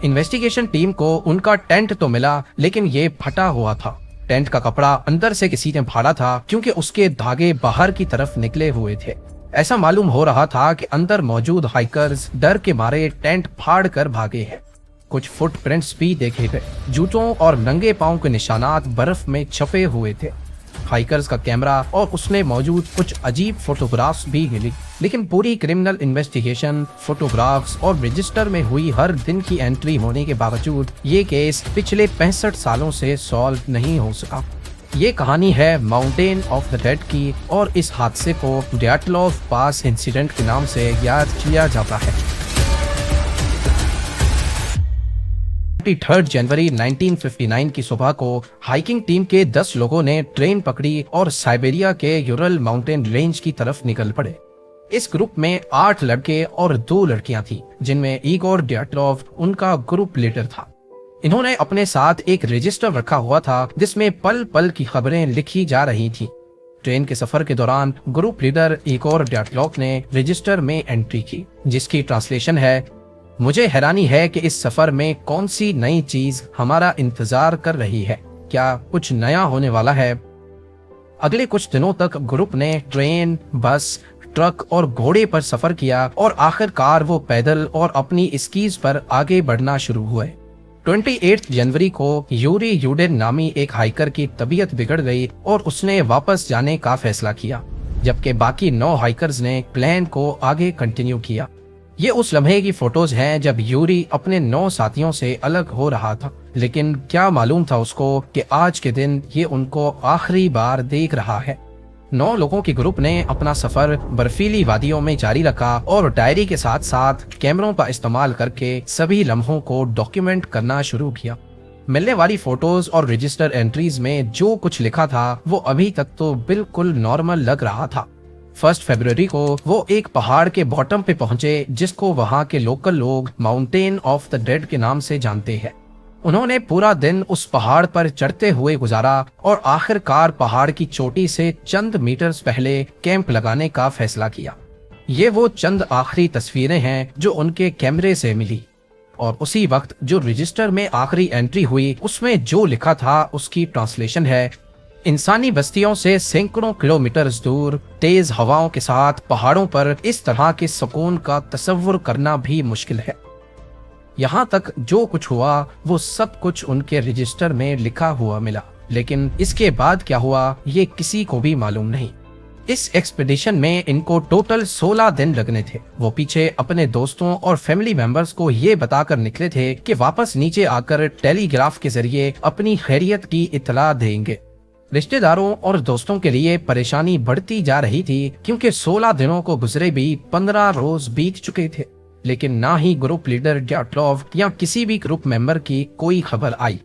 Investigation team को उनका tent तो मिला, लेकिन ये फटा हुआ था। टेंट का कपड़ा अंदर से किसी ने फाड़ा था, क्योंकि उसके धागे बाहर की तरफ निकले हुए थे। ऐसा मालूम हो रहा था कि अंदर मौजूद हाइकर्स डर के मारे टेंट फाड़ कर भागे हैं। कुछ फुटप्रिंट्स भी देखे गए, जूतों और नंगे पांव के निशानात बर्फ में छपे हुए थे। हाइकर्स का कैमरा और उसमें मौजूद कुछ अजीब फोटोग्राफ्स भी मिली, लेकिन पूरी क्रिमिनल इन्वेस्टिगेशन, फोटोग्राफ्स और रजिस्टर में हुई हर दिन की एंट्री होने के बावजूद ये केस पिछले 65 सालों से सॉल्व नहीं हो सका। ये कहानी है माउंटेन ऑफ द डेड की, और इस हादसे को ड्याटलोव पास इंसिडेंट के नाम से याद किया जाता है। 23 जनवरी 1959 की सुबह को हाइकिंग टीम के 10 लोगों ने ट्रेन पकड़ी और साइबेरिया के यूरल माउंटेन रेंज की तरफ निकल पड़े। इस ग्रुप में 8 लड़के और 2 लड़कियां थी, जिनमें इगोर ड्याटलोव उनका ग्रुप लीडर था। इन्होंने अपने साथ एक रजिस्टर रखा हुआ था, जिसमें पल पल की खबरें लिखी जा रही थी। ट्रेन के सफर के दौरान ग्रुप लीडर इगोर ड्याटलोव ने रजिस्टर में एंट्री की, जिसकी ट्रांसलेशन है, मुझे हैरानी है कि इस सफर में कौन सी नई चीज हमारा इंतजार कर रही है। क्या कुछ नया होने वाला है? अगले कुछ दिनों तक ग्रुप ने ट्रेन, बस, ट्रक और घोड़े पर सफर किया और आखिरकार वो पैदल और अपनी स्कीज पर आगे बढ़ना शुरू हुए। 28 जनवरी को यूरी यूडेन नामी एक हाइकर की तबीयत बिगड़ गई और उसने वापस जाने का फैसला किया, जबकि बाकी 9 हाइकर्स ने प्लान को आगे कंटिन्यू किया। ये उस लम्हे की फोटोज हैं जब यूरी अपने 9 साथियों से अलग हो रहा था, लेकिन क्या मालूम था उसको कि आज के दिन ये उनको आखिरी बार देख रहा है। 9 लोगों के ग्रुप ने अपना सफर बर्फीली वादियों में जारी रखा और डायरी के साथ साथ कैमरों का इस्तेमाल करके सभी लम्हों को डॉक्यूमेंट करना शुरू किया। मिलने वाली फोटोज और रजिस्टर एंट्रीज में जो कुछ लिखा था वो अभी तक तो बिल्कुल नॉर्मल लग रहा था। 1 फरवरी को वो एक पहाड़ के बॉटम पे पहुंचे, जिसको वहां के लोकल लोग माउंटेन ऑफ द डेड के नाम से जानते हैं। उन्होंने पूरा दिन उस पहाड़ पर चढ़ते हुए गुजारा और आखिरकार पहाड़ की चोटी से चंद मीटर्स पहले कैंप लगाने का फैसला किया। ये वो चंद आखिरी तस्वीरें हैं जो उनके कैमरे से मिली, और उसी वक्त जो रजिस्टर में आखिरी एंट्री हुई उसमें जो लिखा था उसकी ट्रांसलेशन है, इंसानी बस्तियों से सैकड़ों किलोमीटर दूर तेज हवाओं के साथ पहाड़ों पर इस तरह के सुकून का तस्वुर करना भी मुश्किल है। यहाँ तक जो कुछ हुआ वो सब कुछ उनके रजिस्टर में लिखा हुआ मिला, लेकिन इसके बाद क्या हुआ ये किसी को भी मालूम नहीं। इस एक्सपीडिशन में इनको टोटल 16 दिन लगने थे। वो पीछे अपने दोस्तों और फैमिली मेंबर्स को ये बताकर निकले थे कि वापस नीचे आकर टेलीग्राफ के जरिए अपनी खैरियत की इत्तला देंगे। रिश्तेदारों और दोस्तों के लिए परेशानी बढ़ती जा रही थी, क्योंकि 16 दिनों को गुजरे भी 15 रोज बीत चुके थे, लेकिन ना ही ग्रुप लीडर ड्याटलोव या किसी भी ग्रुप मेंबर की कोई खबर आई।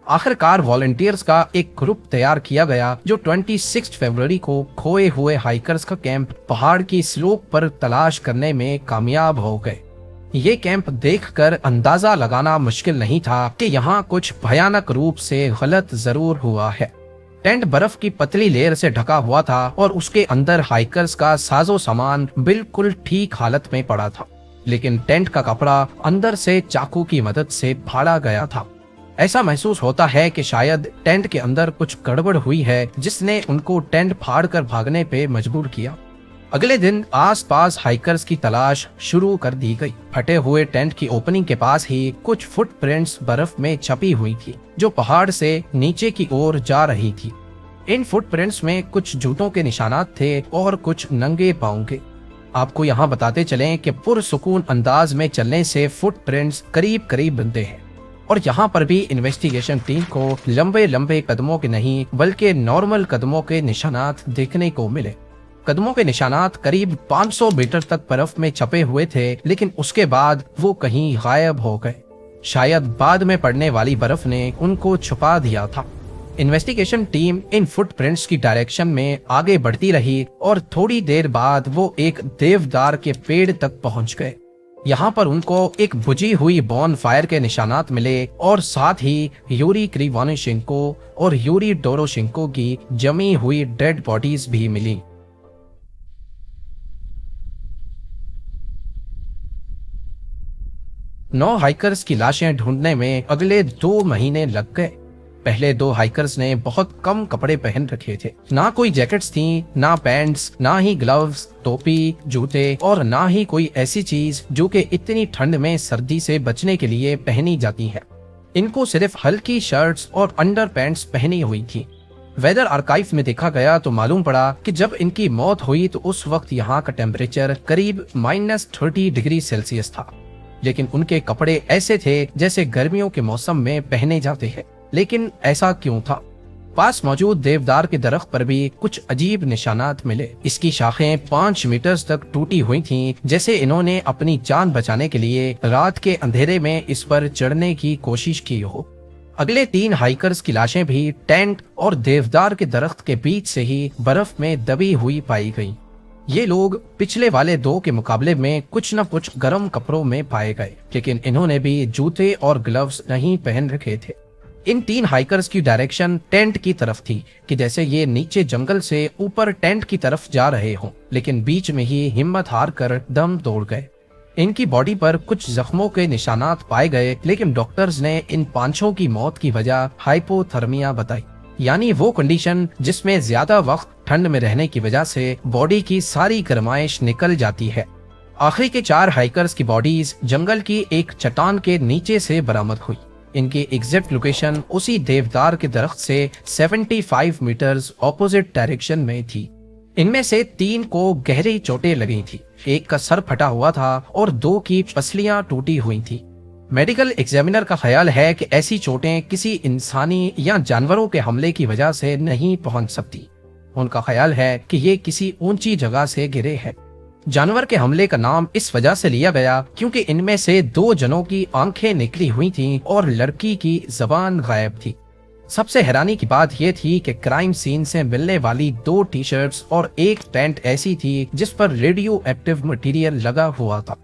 आखिरकार वॉलंटियर्स का एक ग्रुप तैयार किया गया जो 26 फरवरी को खोए हुए हाइकर्स का कैंप पहाड़ की स्लोप पर तलाश करने में कामयाब हो गए। ये कैंप देखकर अंदाजा लगाना मुश्किल नहीं था कि यहाँ कुछ भयानक रूप से गलत जरूर हुआ है। टेंट बर्फ की पतली लेयर से ढका हुआ था और उसके अंदर हाइकर्स का साजो सामान बिल्कुल ठीक हालत में पड़ा था, लेकिन टेंट का कपड़ा अंदर से चाकू की मदद से फाड़ा गया था। ऐसा महसूस होता है कि शायद टेंट के अंदर कुछ गड़बड़ हुई है, जिसने उनको टेंट फाड़कर भागने पे मजबूर किया। अगले दिन आसपास हाइकर्स की तलाश शुरू कर दी गई। फटे हुए टेंट की ओपनिंग के पास ही कुछ फुटप्रिंट्स बर्फ में छपी हुई थी, जो पहाड़ से नीचे की ओर जा रही थी। इन फुटप्रिंट्स में कुछ जूतों के निशानात थे और कुछ नंगे पांव के। आपको यहाँ बताते चलें कि पुरसुकून अंदाज में चलने से फुटप्रिंट्स करीब करीब बनते हैं, और यहाँ पर भी इन्वेस्टिगेशन टीम को लंबे लंबे कदमों के नहीं बल्कि नॉर्मल कदमों के निशानात देखने को मिले। कदमों के निशानात करीब 500 मीटर तक बर्फ में छपे हुए थे, लेकिन उसके बाद वो कहीं गायब हो गए। शायद बाद में पड़ने वाली बर्फ ने उनको छुपा दिया था। इन्वेस्टिगेशन टीम इन फुटप्रिंट्स की डायरेक्शन में आगे बढ़ती रही और थोड़ी देर बाद वो एक देवदार के पेड़ तक पहुंच गए। यहाँ पर उनको एक बुझी हुई बॉन फायर के निशानात मिले और साथ ही यूरी क्रिवोनिशेंको और यूरी डोरोशेंको की जमी हुई डेड बॉडीज भी मिली। 9 हाइकर्स की लाशें ढूंढने में अगले 2 महीने लग गए। पहले 2 हाइकर्स ने बहुत कम कपड़े पहन रखे थे, ना कोई जैकेट्स थी, ना पैंट्स, ना ही ग्लव्स, टोपी, जूते और ना ही कोई ऐसी चीज जो कि इतनी ठंड में सर्दी से बचने के लिए पहनी जाती है। इनको सिर्फ हल्की शर्ट्स और अंडर पैंट्स पहनी हुई थी। वेदर आर्काइव में देखा गया तो मालूम पड़ा कि जब इनकी मौत हुई तो उस वक्त यहाँ का टेम्परेचर करीब -30 डिग्री सेल्सियस था, लेकिन उनके कपड़े ऐसे थे जैसे गर्मियों के मौसम में पहने जाते हैं। लेकिन ऐसा क्यों था? पास मौजूद देवदार के दरख्त पर भी कुछ अजीब निशानात मिले। इसकी शाखें 5 मीटर तक टूटी हुई थीं, जैसे इन्होंने अपनी जान बचाने के लिए रात के अंधेरे में इस पर चढ़ने की कोशिश की हो। अगले 3 हाइकर्स की लाशें भी टेंट और देवदार के दरख्त के बीच से ही बर्फ में दबी हुई पाई गईं। ये लोग पिछले वाले 2 के मुकाबले में कुछ न कुछ गर्म कपड़ों में पाए गए, लेकिन इन्होंने भी जूते और ग्लव्स नहीं पहन रखे थे। इन 3 हाइकर्स की डायरेक्शन टेंट की तरफ थी कि जैसे ये नीचे जंगल से ऊपर टेंट की तरफ जा रहे हों, लेकिन बीच में ही हिम्मत हार कर दम तोड़ गए। इनकी बॉडी पर कुछ जख्मों के निशानात पाए गए, लेकिन डॉक्टर्स ने इन 5 की मौत की वजह हाइपोथर्मिया बताई, यानी वो कंडीशन जिसमें ज्यादा वक्त ठंड में रहने की वजह से बॉडी की सारी गर्माइश निकल जाती है। आखिरी के 4 हाइकर्स की बॉडीज जंगल की एक चट्टान के नीचे से बरामद हुई। इनकी एग्जैक्ट लोकेशन उसी देवदार के दरख्त से 75 मीटर्स ऑपोजिट डायरेक्शन में थी। इनमें से 3 को गहरी चोटें लगी थी, 1 का सर फटा हुआ था और 2 की पसलियां टूटी हुई थी। मेडिकल एग्जामिनर का ख्याल है कि ऐसी चोटें किसी इंसानी या जानवरों के हमले की वजह से नहीं पहुंच सकती। उनका ख्याल है कि ये किसी ऊंची जगह से गिरे हैं। जानवर के हमले का नाम इस वजह से लिया गया क्योंकि इनमें से 2 जनों की आंखें निकली हुई थीं और लड़की की जबान गायब थी। सबसे हैरानी की बात यह थी कि क्राइम सीन से मिलने वाली 2 टी-शर्ट्स और 1 पैंट ऐसी थी जिस पर रेडियो एक्टिव मटेरियल लगा हुआ था।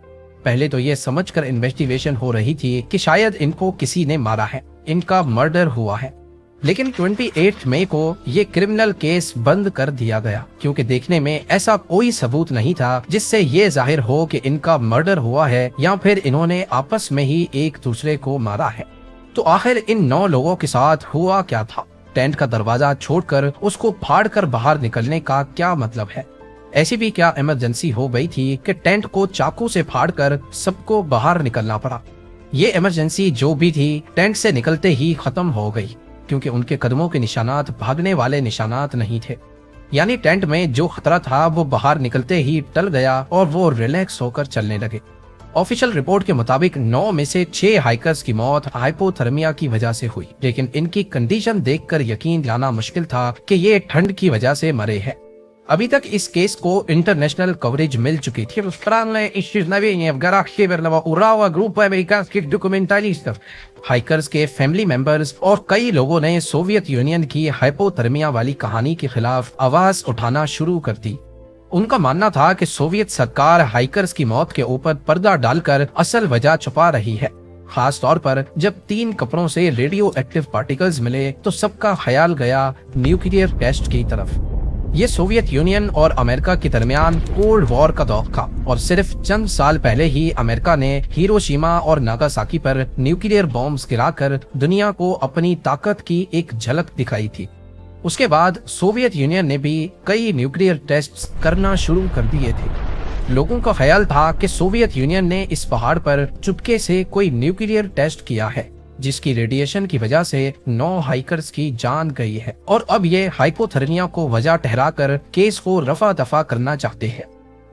पहले तो ये समझकर इन्वेस्टिगेशन हो रही थी कि शायद इनको किसी ने मारा है, इनका मर्डर हुआ है, लेकिन 28 मई को ये क्रिमिनल केस बंद कर दिया गया क्योंकि देखने में ऐसा कोई सबूत नहीं था जिससे ये जाहिर हो कि इनका मर्डर हुआ है या फिर इन्होंने आपस में ही एक दूसरे को मारा है। तो आखिर इन 9 लोगों के साथ हुआ क्या था? टेंट का दरवाजा छोड़कर उसको फाड़कर बाहर निकलने का क्या मतलब है? ऐसी भी क्या इमरजेंसी हो गई थी कि टेंट को चाकू से फाड़कर सबको बाहर निकलना पड़ा? ये इमरजेंसी जो भी थी टेंट से निकलते ही खत्म हो गई क्योंकि उनके कदमों के निशानात भागने वाले निशानात नहीं थे, यानी टेंट में जो खतरा था वो बाहर निकलते ही टल गया और वो रिलैक्स होकर चलने लगे। ऑफिशियल रिपोर्ट के मुताबिक 9 में से 6 हाइकर्स की मौत हाइपोथर्मिया की वजह से हुई, लेकिन इनकी कंडीशन देखकर यकीन लाना मुश्किल था कि ये ठंड की वजह से मरे हैं। अभी तक इस केस को इंटरनेशनल कवरेज मिल चुकी थी। हाइकर्स के फैमिली मेंबर्स और कई लोगों ने सोवियत यूनियन की हाइपोथर्मिया वाली कहानी के खिलाफ आवाज उठाना शुरू कर दी। उनका मानना था कि सोवियत सरकार हाइकर्स की मौत के ऊपर पर्दा डालकर असल वजह छुपा रही है। खास तौर पर जब 3 कपड़ों से रेडियो एक्टिव पार्टिकल्स मिले तो सबका ख्याल गया न्यूक्लियर टेस्ट की तरफ। ये सोवियत यूनियन और अमेरिका के दरमियान कोल्ड वॉर का दौर था और सिर्फ चंद साल पहले ही अमेरिका ने हिरोशिमा और नागासाकी पर न्यूक्लियर बॉम्ब्स गिराकर दुनिया को अपनी ताकत की एक झलक दिखाई थी। उसके बाद सोवियत यूनियन ने भी कई न्यूक्लियर टेस्ट्स करना शुरू कर दिए थे। लोगों का ख्याल था कि सोवियत यूनियन ने इस पहाड़ पर चुपके से कोई न्यूक्लियर टेस्ट किया है जिसकी रेडिएशन की वजह से 9 हाइकर्स की जान गई है और अब ये हाइपोथर्मिया को वजह ठहराकर केस को रफा दफा करना चाहते हैं।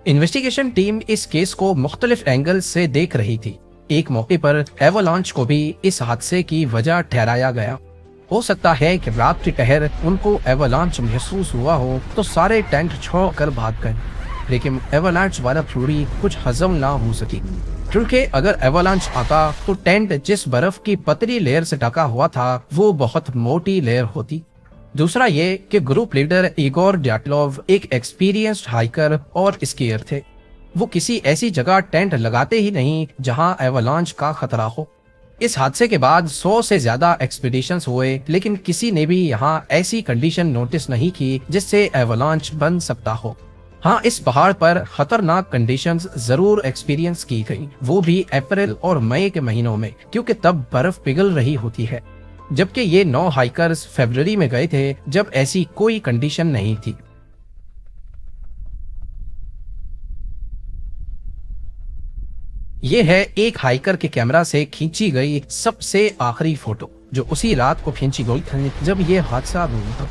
इन्वेस्टिगेशन टीम इस केस को मुख्तलिफ एंगल से देख रही थी। एक मौके पर एवलांच को भी इस हादसे की वजह ठहराया गया। हो सकता है कि रात की टहर उनको एवलांच महसूस हुआ हो तो सारे टेंट छोड़कर भाग गए, लेकिन एवलांच वाला थ्योरी कुछ हजम ना हो सकी क्योंकि अगर एवलांच आता तो टेंट जिस बर्फ की पतली लेयर से ढका हुआ था वो बहुत मोटी लेयर होती। दूसरा ये कि ग्रुप लीडर इगोर डैटलोव एक एक्सपीरियंस्ड हाइकर और स्कीयर थे। वो किसी ऐसी जगह टेंट लगाते ही नहीं जहां एवलांच का खतरा हो। इस हादसे के बाद 100 से ज्यादा एक्सपीडिशंस हुए, लेकिन किसी ने भी यहाँ ऐसी कंडीशन नोटिस नहीं की जिससे एवलांच बन सकता हो। हाँ, इस पहाड़ पर खतरनाक कंडीशंस जरूर एक्सपीरियंस की गई, वो भी अप्रैल और मई के महीनों में, क्योंकि तब बर्फ पिघल रही होती है। जबकि ये 9 हाइकर्स फरवरी में गए थे, जब ऐसी कोई कंडीशन नहीं थी। ये है एक हाइकर के कैमरा से खींची गई सबसे आखिरी फोटो, जो उसी रात को खींची गई थी जब ये हादसा हुआ।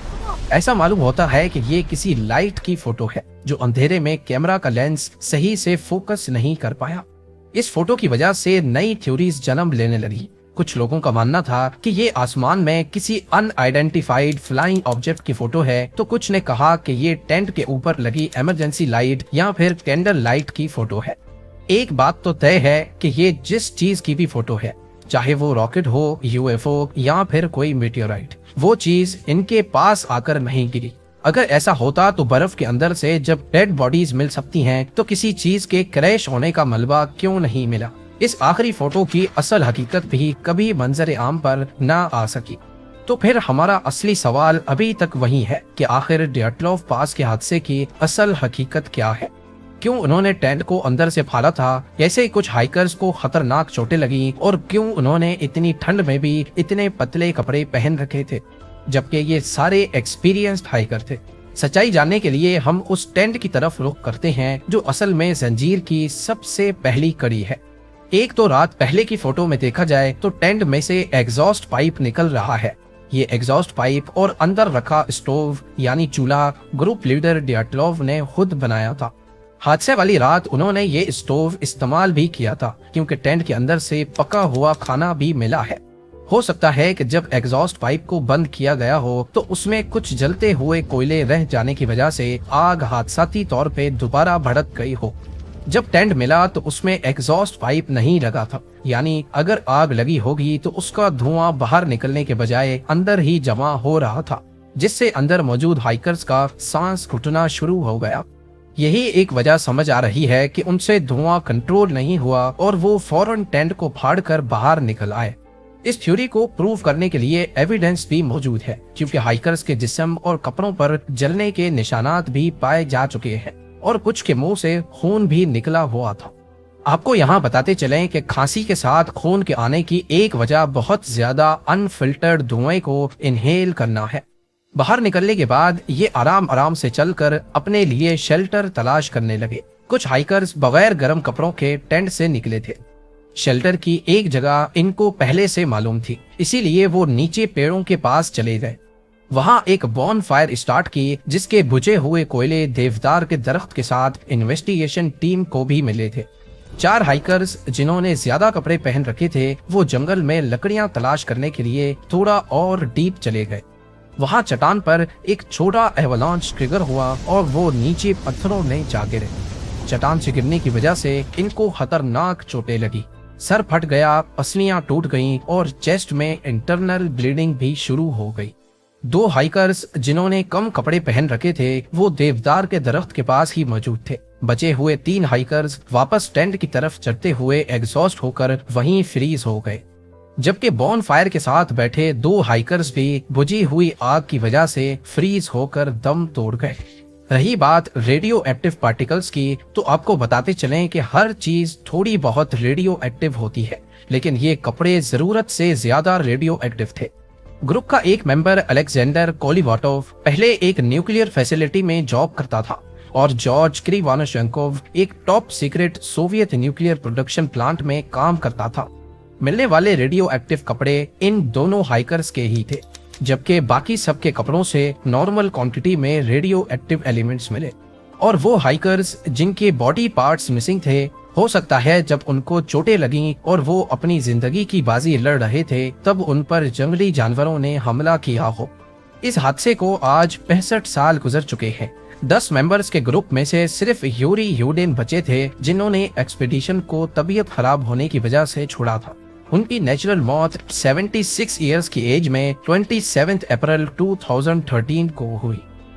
ऐसा मालूम होता है कि ये किसी लाइट की फोटो है, जो अंधेरे में कैमरा का लेंस सही से फोकस नहीं कर पाया। इस फोटो की वजह से नई थ्योरीज जन्म लेने लगी। कुछ लोगों का मानना था कि ये आसमान में किसी अनआइडेंटिफाइड फ्लाइंग ऑब्जेक्ट की फोटो है, तो कुछ ने कहा कि ये टेंट के ऊपर लगी इमरजेंसी लाइट या फिर कैंडल लाइट की फोटो है। एक बात तो तय है कि ये जिस चीज की भी फोटो है, चाहे वो रॉकेट हो, यूएफओ या फिर कोई मीटियोराइट, वो चीज इनके पास आकर नहीं गिरी। अगर ऐसा होता तो बर्फ के अंदर से जब डेड बॉडीज मिल सकती हैं, तो किसी चीज के क्रैश होने का मलबा क्यों नहीं मिला। इस आखिरी फोटो की असल हकीकत भी कभी मंजर आम पर ना आ सकी। तो फिर हमारा असली सवाल अभी तक वही है कि आखिर डियाटलोव पास के हादसे की असल हकीकत क्या है। क्यों उन्होंने टेंट को अंदर से फाड़ा था, कैसे कुछ हाइकर्स को खतरनाक चोटें लगी, और क्यों उन्होंने इतनी ठंड में भी इतने पतले कपड़े पहन रखे थे, जबकि ये सारे एक्सपीरियंस्ड हाइकर थे। सच्चाई जानने के लिए हम उस टेंट की तरफ रुख करते हैं, जो असल में जंजीर की सबसे पहली कड़ी है। एक तो रात पहले की फोटो में देखा जाए तो टेंट में से एग्जॉस्ट पाइप निकल रहा है। ये एग्जॉस्ट पाइप और अंदर रखा स्टोव यानी चूल्हा ग्रुप लीडर डियाटलोव ने खुद बनाया था। हादसे वाली रात उन्होंने ये स्टोव इस्तेमाल भी किया था, क्योंकि टेंट के अंदर से पका हुआ खाना भी मिला है। हो सकता है कि जब एग्जॉस्ट पाइप को बंद किया गया हो, तो उसमें कुछ जलते हुए कोयले रह जाने की वजह से आग हादसाती तौर पे दोबारा भड़क गई हो। जब टेंट मिला तो उसमें एग्जॉस्ट पाइप नहीं लगा था, यानी अगर आग लगी होगी तो उसका धुआं बाहर निकलने के बजाय अंदर ही जमा हो रहा था, जिससे अंदर मौजूद हाइकर्स का सांस घुटना शुरू हो गया। यही एक वजह समझ आ रही है कि उनसे धुआं कंट्रोल नहीं हुआ और वो फौरन टेंट को फाड़कर बाहर निकल आए। इस थ्योरी को प्रूव करने के लिए एविडेंस भी मौजूद है, क्योंकि हाइकर्स के जिस्म और कपड़ों पर जलने के निशानात भी पाए जा चुके हैं और कुछ के मुंह से खून भी निकला हुआ था। आपको यहाँ बताते चलें कि खांसी के साथ खून के आने की एक वजह बहुत ज्यादा अनफिल्टर्ड धुएं को इनहेल करना है। बाहर निकलने के बाद ये आराम आराम से चलकर अपने लिए शेल्टर तलाश करने लगे। कुछ हाइकर्स बगैर गर्म कपड़ों के टेंट से निकले थे। शेल्टर की एक जगह इनको पहले से मालूम थी, इसीलिए वो नीचे पेड़ों के पास चले गए। वहां एक बॉन फायर स्टार्ट की, जिसके बुझे हुए कोयले देवदार के दरख्त के साथ इन्वेस्टिगेशन टीम को भी मिले थे। 4 हाइकर्स जिन्होंने ज्यादा कपड़े पहन रखे थे, वो जंगल में लकड़ियां तलाश करने के लिए थोड़ा और डीप चले गए। वहां चट्टान पर एक छोटा एवलांच ट्रिगर हुआ और वो नीचे पत्थरों में जा गिरे। चट्टान से गिरने की वजह से इनको खतरनाक चोटें लगी। सर फट गया, पसलियां टूट गईं और चेस्ट में इंटरनल ब्लीडिंग भी शुरू हो गई। 2 हाइकर्स जिन्होंने कम कपड़े पहन रखे थे, वो देवदार के दरख्त के पास ही मौजूद थे। बचे हुए 3 हाइकर्स वापस टेंट की तरफ चढ़ते हुए एग्जॉस्ट होकर वहीं फ्रीज हो गए। जबकि बॉन फायर के साथ बैठे 2 हाइकर्स भी बुझी हुई आग की वजह से फ्रीज होकर दम तोड़ गए। रही बात रेडियो एक्टिव पार्टिकल्स की, तो आपको बताते चलें कि हर चीज थोड़ी बहुत रेडियो एक्टिव होती है, लेकिन ये कपड़े जरूरत से ज्यादा रेडियो एक्टिव थे। ग्रुप का एक मेंबर अलेक्जेंडर कोलिवाटोव पहले एक न्यूक्लियर फैसिलिटी में जॉब करता था और जॉर्ज क्रिवानोशेंकोव एक top secret Soviet nuclear production plant में काम करता था। मिलने वाले रेडियो एक्टिव कपड़े इन दोनों हाइकर्स के ही थे, जबकि बाकी सबके कपड़ों से नॉर्मल क्वांटिटी में रेडियो एक्टिव एलिमेंट्स मिले। और वो हाइकर्स जिनके बॉडी पार्ट्स मिसिंग थे, हो सकता है जब उनको चोटें लगीं और वो अपनी जिंदगी की बाजी लड़ रहे थे, तब उन पर जंगली जानवरों ने हमला किया हो। इस हादसे को आज 65 साल गुजर चुके हैं। 10 मेंबर्स के ग्रुप में से सिर्फ यूरी यूडेन बचे थे, जिन्होंने एक्सपीडिशन को तबीयत खराब होने की वजह से छोड़ा था। उनकी नेचुरल मौत 76 ईयर्स की एज में 27 अप्रैल 2013 को हुई।